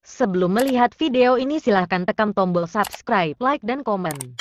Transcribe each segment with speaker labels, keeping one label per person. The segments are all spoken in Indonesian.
Speaker 1: Sebelum melihat video ini silahkan tekan tombol subscribe, like, dan komen.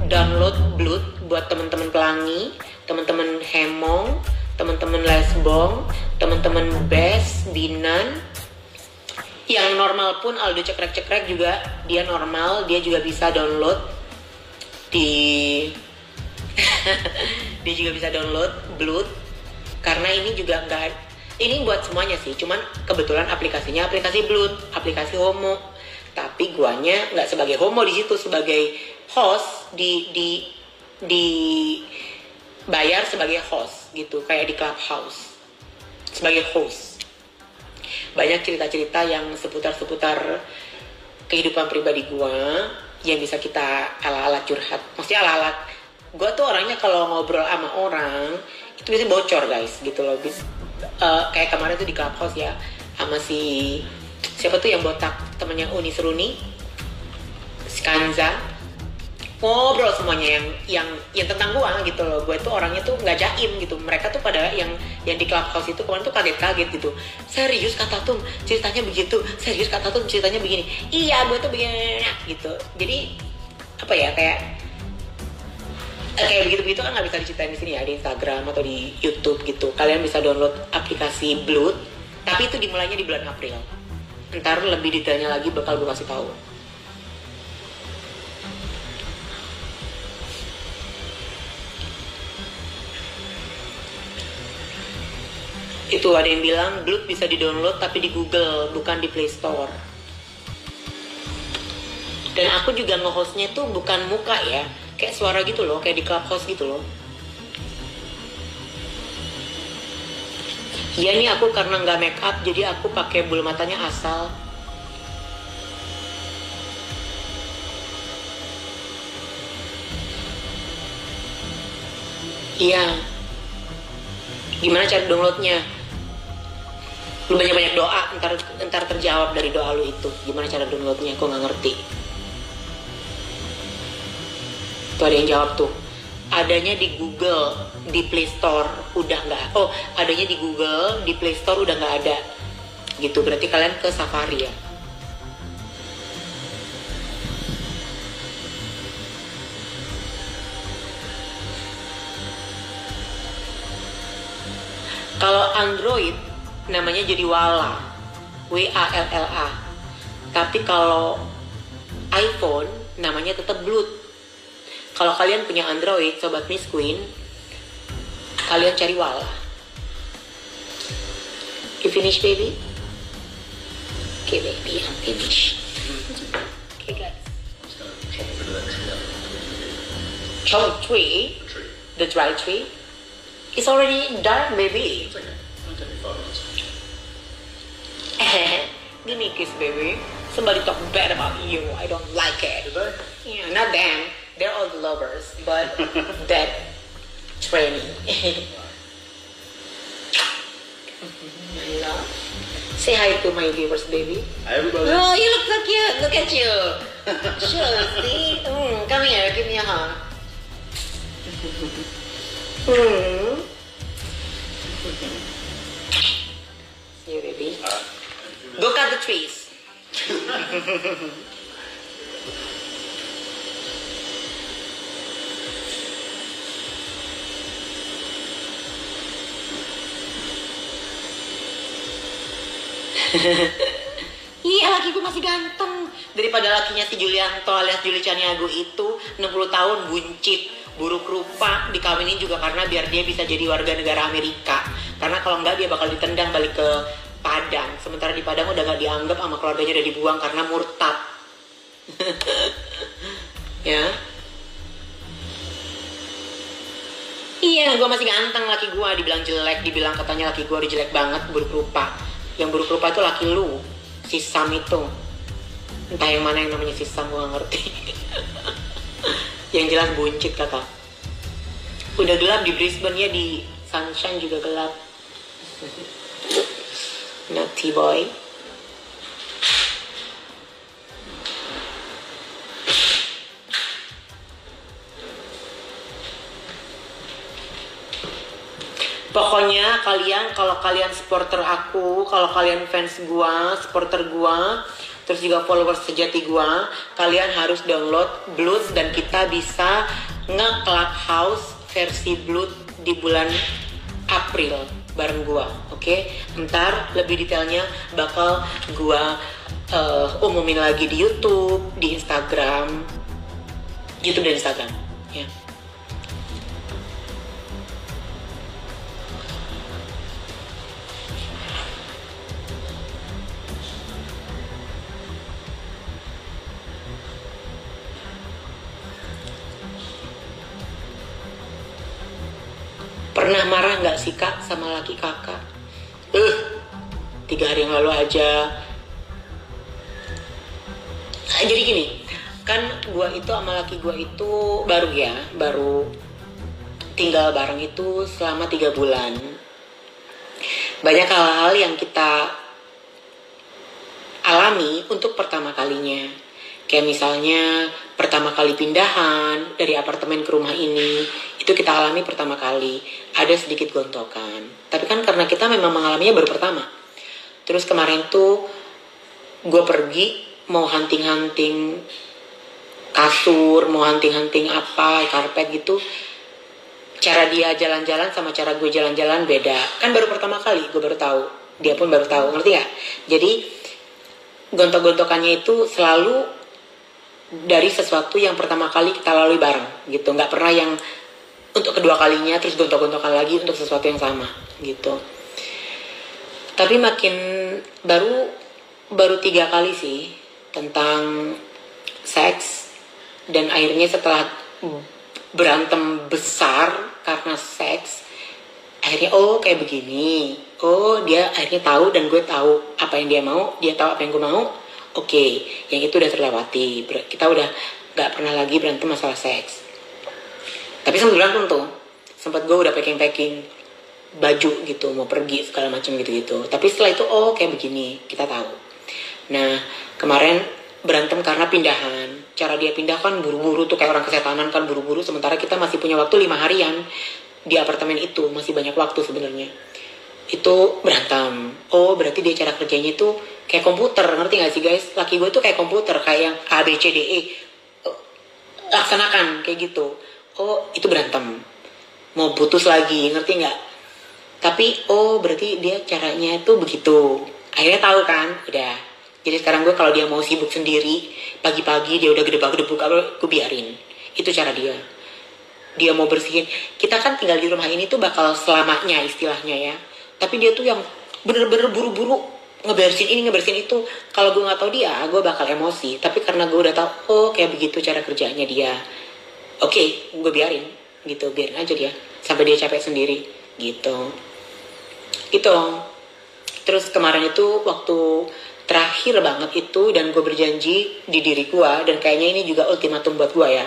Speaker 2: Download Blood buat teman-teman pelangi, teman-teman hemong, teman-teman lesbong, teman-teman bes, binan. Yang normal pun Aldo cekrek-cekrek juga dia normal, dia juga bisa download di dia juga bisa download Blood karena ini juga enggak, ini buat semuanya sih, cuman kebetulan aplikasinya aplikasi Blood, aplikasi homo, tapi guanya nggak sebagai homo di situ, sebagai host di bayar sebagai host gitu, kayak di Clubhouse sebagai host. Banyak cerita-cerita yang seputar kehidupan pribadi gua yang bisa kita ala-ala curhat, maksudnya ala-ala gue tuh orangnya kalau ngobrol sama orang itu biasanya bocor guys gitu loh. Kayak kemarin tuh di Clubhouse ya sama si siapa tuh yang botak, temennya Uni Seruni, si Kanza, ngobrol semuanya yang tentang gue gitu loh. Gue tuh orangnya tuh nggak jaim gitu. Mereka tuh pada yang di Clubhouse itu kemarin tuh kaget gitu. Serius kata tuh ceritanya begitu, serius kata tuh ceritanya begini. Iya gue tuh begini gitu. Jadi apa ya, kayak begitu-begitu kan nggak bisa diceritain di sini ya, di Instagram atau di YouTube gitu. Kalian bisa download aplikasi Blood, tapi itu dimulainya di bulan April. Ntar lebih detailnya lagi bakal gue kasih tahu. Itu ada yang bilang Blood bisa di-download tapi di Google, bukan di Play Store. Dan aku juga nge-hostnya tuh bukan muka ya, kayak suara gitu loh, kayak di Clubhouse gitu loh. Iya nih aku karena nggak make up, jadi aku pakai bulu matanya asal. Iya. Gimana cara downloadnya? Lu banyak-banyak doa, ntar terjawab dari doa lu itu. Gimana cara downloadnya? Aku nggak ngerti. Tuh ada yang jawab tuh. Adanya di Google, di Play Store udah nggak. Oh, adanya di Google, di Play Store udah nggak ada. Gitu, berarti kalian ke Safari ya. Kalau Android namanya jadi Walla, WALLA. Tapi kalau iPhone namanya tetap Blood. Kalau kalian punya Android, sobat Miss Queen, kalian cari Walla. You finish, baby? Okay, baby, I'm finished. Okay, guys. Oh, tree. The dry tree. It's already dark, baby.
Speaker 3: It's okay. It'll take me 5 minutes.
Speaker 2: Give me a kiss, baby. Somebody talk bad about you. I don't like it.
Speaker 3: Did they?
Speaker 2: Yeah, not them. They're all lovers, but that training. Love. Say hi to my viewers, baby.
Speaker 3: Hi, everybody.
Speaker 2: Oh, you look so cute. Look at you. Sure, see? Come here. Give me a hug. See you, baby. Go cut the trees. Iya, laki gue masih ganteng daripada lakinya si Julianto alias Juli Caniago itu. 60 tahun, buncit, buruk rupa, dikawinin juga karena biar dia bisa jadi warga negara Amerika. Karena kalau enggak dia bakal ditendang balik ke Padang. Sementara di Padang udah gak dianggap sama keluarganya, udah dibuang karena murtad. Ya. Iya, gue masih ganteng, laki gue dibilang jelek, dibilang katanya laki gue udah jelek banget, buruk rupa. Yang buruk rupa itu laki lu, si Sam itu. Entah yang mana yang namanya si Sam, gue gak ngerti. Yang jelas buncit kata. Udah gelap di Brisbane ya, di Sunshine juga gelap. Naughty boy. Pokoknya kalian, kalau kalian supporter aku, kalau kalian fans gua, supporter gua, terus juga followers sejati gua, kalian harus download Blood dan kita bisa nge-Clubhouse versi Blood di bulan April bareng gua, oke? Ntar lebih detailnya bakal gua umumin lagi di YouTube, di Instagram, YouTube dan Instagram, ya. Pernah marah nggak sih kak sama laki kakak? 3 hari yang lalu aja. Nah, jadi gini, kan gua itu sama laki gua itu baru tinggal bareng itu selama 3 bulan. Banyak hal-hal yang kita alami untuk pertama kalinya. Kayak misalnya pertama kali pindahan dari apartemen ke rumah ini, itu kita alami pertama kali. Ada sedikit gontokan. Tapi kan karena kita memang mengalaminya baru pertama. Terus kemarin tuh gue pergi mau hunting-hunting kasur, mau hunting-hunting apa, karpet gitu. Cara dia jalan-jalan sama cara gue jalan-jalan beda. Kan baru pertama kali, gue baru tahu. Dia pun baru tahu, ngerti gak? Jadi gontok-gontokannya itu selalu dari sesuatu yang pertama kali kita lalui bareng gitu, nggak pernah yang untuk kedua kalinya terus gontok-gontokan lagi untuk sesuatu yang sama gitu. Tapi makin baru 3 kali sih tentang seks, dan akhirnya setelah berantem besar karena seks, akhirnya kayak begini, dia akhirnya tahu dan gue tahu apa yang dia mau, dia tahu apa yang gue mau. Oke, yang itu udah terlewati. Kita udah gak pernah lagi berantem masalah seks. Tapi sempat berantem tuh. Sempat gue udah packing baju gitu, mau pergi segala macam gitu-gitu. Tapi setelah itu kayak begini, kita tahu. Nah, kemarin berantem karena pindahan. Cara dia pindah kan buru-buru tuh, kayak orang kesetanan kan buru-buru. Sementara kita masih punya waktu 5 harian di apartemen itu, masih banyak waktu sebenarnya. Itu berantem. Berarti dia cara kerjanya itu kayak komputer, ngerti gak sih guys? Laki gue tuh kayak komputer, kayak yang A, B, C, D, E laksanakan, kayak gitu. Itu berantem, mau putus lagi, ngerti gak? Tapi berarti dia caranya itu begitu. Akhirnya tahu kan, udah. Jadi sekarang gue kalau dia mau sibuk sendiri, pagi-pagi dia udah gedebak-gedebuk, gue biarin. Itu cara dia. Dia mau bersihin. Kita kan tinggal di rumah ini tuh bakal selamanya istilahnya ya. Tapi dia tuh yang bener-bener buru-buru ngebersihin ini, ngebersihin itu. Kalau gue nggak tahu dia, gue bakal emosi. Tapi karena gue udah tahu, kayak begitu cara kerjanya dia. Oke, gue biarin, gitu, biarin aja dia sampai dia capek sendiri, gitu. Gitu. Terus kemarin itu waktu terakhir banget itu, dan gue berjanji di diri gue, dan kayaknya ini juga ultimatum buat gue ya,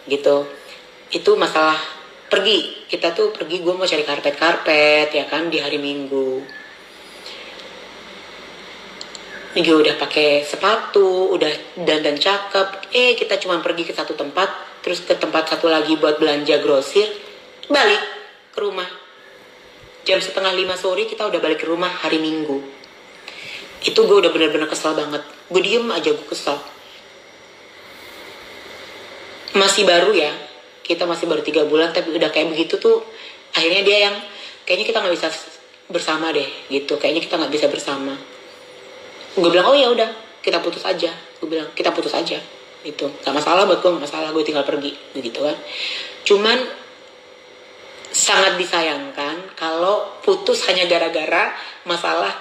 Speaker 2: gitu. Itu masalah pergi. Kita tuh pergi, gue mau cari karpet ya kan, di hari Minggu. Gue udah pakai sepatu, udah dandan cakep. Kita cuma pergi ke satu tempat, terus ke tempat satu lagi buat belanja grosir, balik ke rumah. Jam 4:30 sore kita udah balik ke rumah hari Minggu. Itu gue udah bener-bener kesel banget. Gue diem aja, gue kesel. Masih baru ya, kita masih baru 3 bulan, tapi udah kayak begitu tuh. Akhirnya dia yang, kayaknya kita gak bisa bersama deh, gitu. Kayaknya kita gak bisa bersama. Gue bilang, ya udah, kita putus aja. Gue bilang, kita putus aja. Gitu. Gak masalah buat gue, gak masalah. Gue tinggal pergi. Gitu kan. Cuman, sangat disayangkan kalau putus hanya gara-gara masalah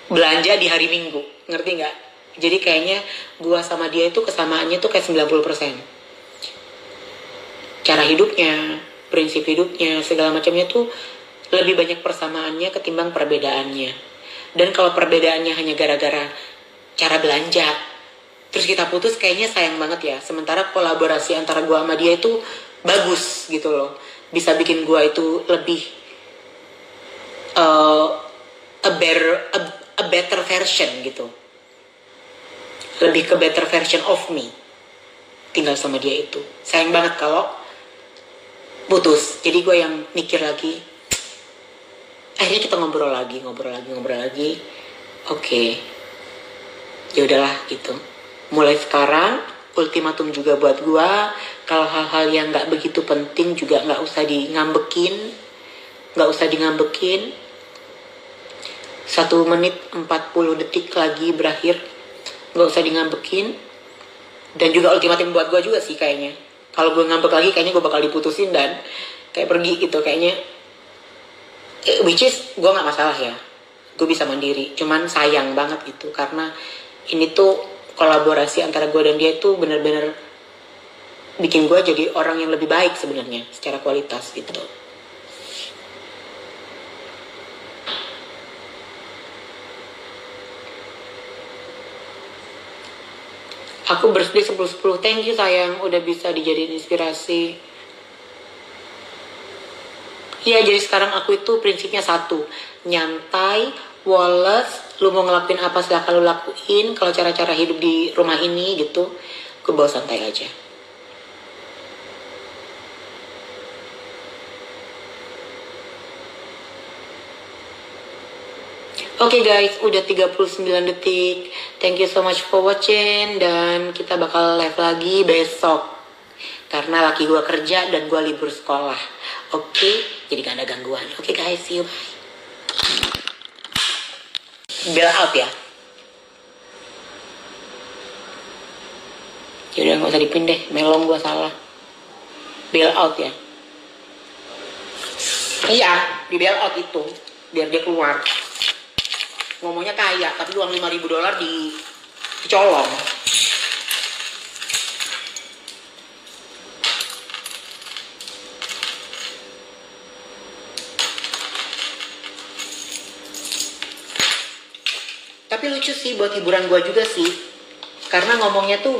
Speaker 2: belanja di hari Minggu. Ngerti gak? Jadi kayaknya gue sama dia itu kesamaannya tuh kayak 90%. Cara hidupnya, prinsip hidupnya, segala macamnya tuh lebih banyak persamaannya ketimbang perbedaannya. Dan kalau perbedaannya hanya gara-gara cara belanja, terus kita putus, kayaknya sayang banget ya. Sementara kolaborasi antara gue sama dia itu bagus gitu loh. Bisa bikin gue itu lebih a better version gitu. Lebih ke better version of me. Tinggal sama dia itu. Sayang banget kalau putus. Jadi gue yang mikir lagi, Akhirnya kita ngobrol lagi. Oke, ya udahlah gitu. Mulai sekarang ultimatum juga buat gua, kalau hal-hal yang nggak begitu penting juga nggak usah di ngambekin. 1 menit 40 detik lagi berakhir, nggak usah di ngambekin. Dan juga ultimatum buat gua juga sih kayaknya, kalau gue ngambek lagi kayaknya gue bakal diputusin dan kayak pergi gitu kayaknya. Which is gue nggak masalah ya, gue bisa mandiri, cuman sayang banget gitu karena ini tuh kolaborasi antara gue dan dia itu benar-benar bikin gue jadi orang yang lebih baik sebenarnya secara kualitas gitu. Aku birthday 10-10. Thank you sayang, udah bisa dijadiin inspirasi. Iya, jadi sekarang aku itu prinsipnya satu, nyantai, Wallace, lu mau ngelakuin apa silahkan lu lakuin. Kalau cara-cara hidup di rumah ini gitu, gue bawa santai aja. Oke guys, udah 39 detik. Thank you so much for watching. Dan kita bakal live lagi besok, karena laki gue kerja dan gue libur sekolah. Oke, jadi gak ada gangguan. Oke guys, see you, bye. Bail out ya. Yaudah gak usah dipin deh, melong gue salah. Bail out ya. Iya, di bail out itu biar dia keluar. Ngomongnya kaya, tapi uang $5.000 dicolong. Tapi lucu sih buat hiburan gue juga sih, karena ngomongnya tuh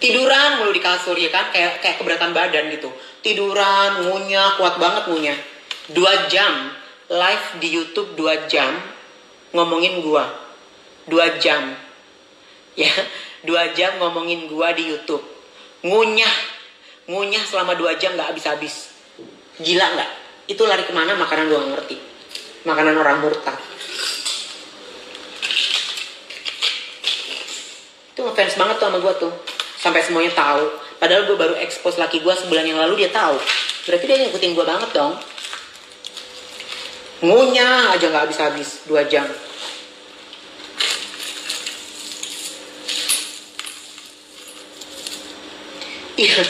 Speaker 2: tiduran mulu di kasur ya kan, kayak keberatan badan gitu. Tiduran, ngunyah, kuat banget ngunyah. 2 jam live di YouTube, 2 jam ngomongin gua. 2 jam. Ya, 2 jam ngomongin gua di YouTube. Ngunyah selama 2 jam gak habis-habis. Gila gak? Itu lari kemana makanan gua gak ngerti. Makanan orang murtad. Itu ngefans banget tuh sama gua tuh. Sampai semuanya tahu. Padahal gua baru expose laki gua sebulan yang lalu, dia tahu. Berarti dia ngikutin gua banget dong. Ngunyah aja gak habis-habis 2 jam. Iya.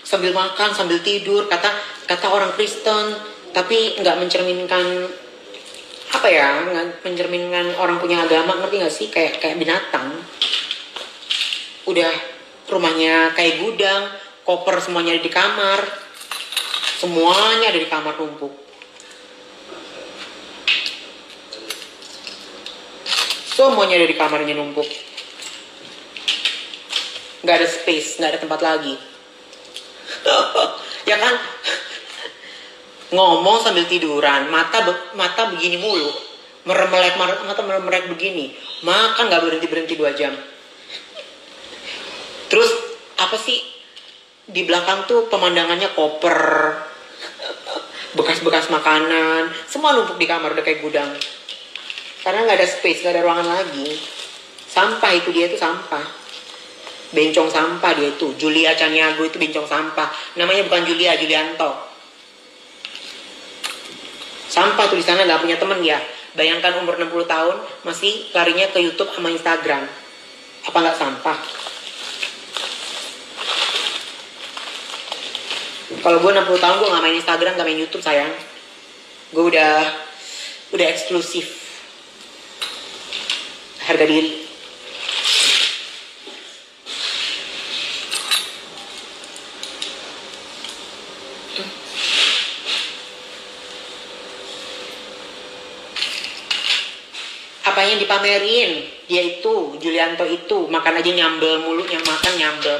Speaker 2: Sambil makan, sambil tidur, kata orang Kristen, tapi nggak mencerminkan apa ya, nggak mencerminkan orang punya agama, ngerti nggak sih? Kayak binatang. Udah rumahnya kayak gudang, koper semuanya ada di kamar, semuanya ada di kamar numpuk. Semuanya ada di kamarnya numpuk. Gak ada space, gak ada tempat lagi. Ya kan? Ngomong sambil tiduran, mata begini mulu. Mata meremelek begini. Makan gak berhenti-berhenti 2 jam. Terus, apa sih? Di belakang tuh pemandangannya koper. Bekas-bekas makanan. Semua numpuk di kamar, udah kayak gudang. Karena nggak ada space, nggak ada ruangan lagi. Sampah itu, dia itu sampah. Bencong sampah dia itu. Julia Caniago itu bencong sampah. Namanya bukan Julia, Julianto. Sampah tuh di sana, nggak punya temen ya. Bayangkan umur 60 tahun masih larinya ke YouTube sama Instagram. Apa nggak sampah? Kalau gue 60 tahun gue nggak main Instagram, nggak main YouTube sayang. Gue udah eksklusif. Harga diri. Apa yang dipamerin? Dia itu, Julianto itu, makan aja nyambel mulu, yang makan nyambel.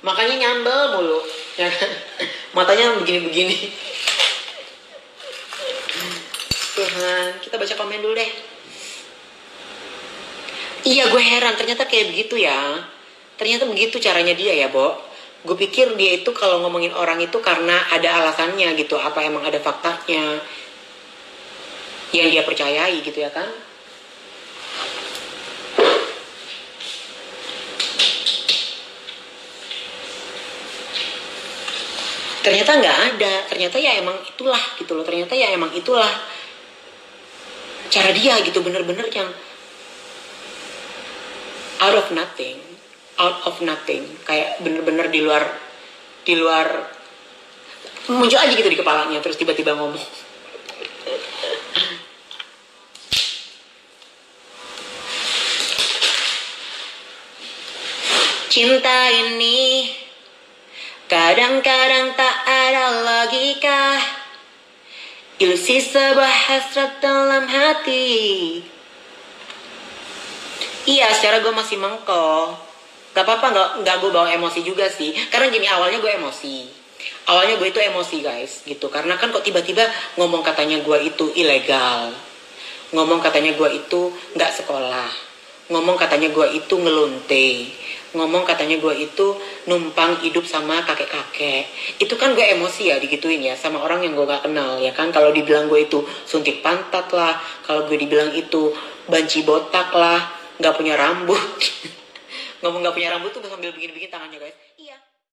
Speaker 2: Makanya nyambel mulu. Matanya begini-begini. Tuhan, kita baca komen dulu deh. Iya, gue heran, ternyata kayak begitu ya. Ternyata begitu caranya dia ya, Bo. Gue pikir dia itu kalau ngomongin orang itu karena ada alasannya gitu, apa emang ada faktanya yang dia percayai gitu ya kan. Ternyata nggak ada, ternyata ya emang itulah gitu loh, ternyata ya emang itulah cara dia gitu, bener-bener yang out of nothing, kayak bener-bener di luar muncul aja gitu di kepalanya, terus tiba-tiba ngomong. Cinta ini kadang-kadang tak ada logika, ilusi sebuah hasrat dalam hati. Iya, secara gue masih mengko. Gak apa-apa, gak gue bawa emosi juga sih. Karena gini, awalnya gue emosi. Awalnya gue itu emosi guys, gitu. Karena kan kok tiba-tiba ngomong katanya gue itu ilegal. Ngomong katanya gue itu gak sekolah. Ngomong katanya gue itu ngelunte. Ngomong katanya gue itu numpang hidup sama kakek-kakek. Itu kan gue emosi ya digituin ya sama orang yang gue gak kenal ya kan. Kalau dibilang gue itu suntik pantat lah, kalau gue dibilang itu banci botak lah, gak punya rambut. Ngomong gak punya rambut tuh sambil bikin-bikin tangannya guys.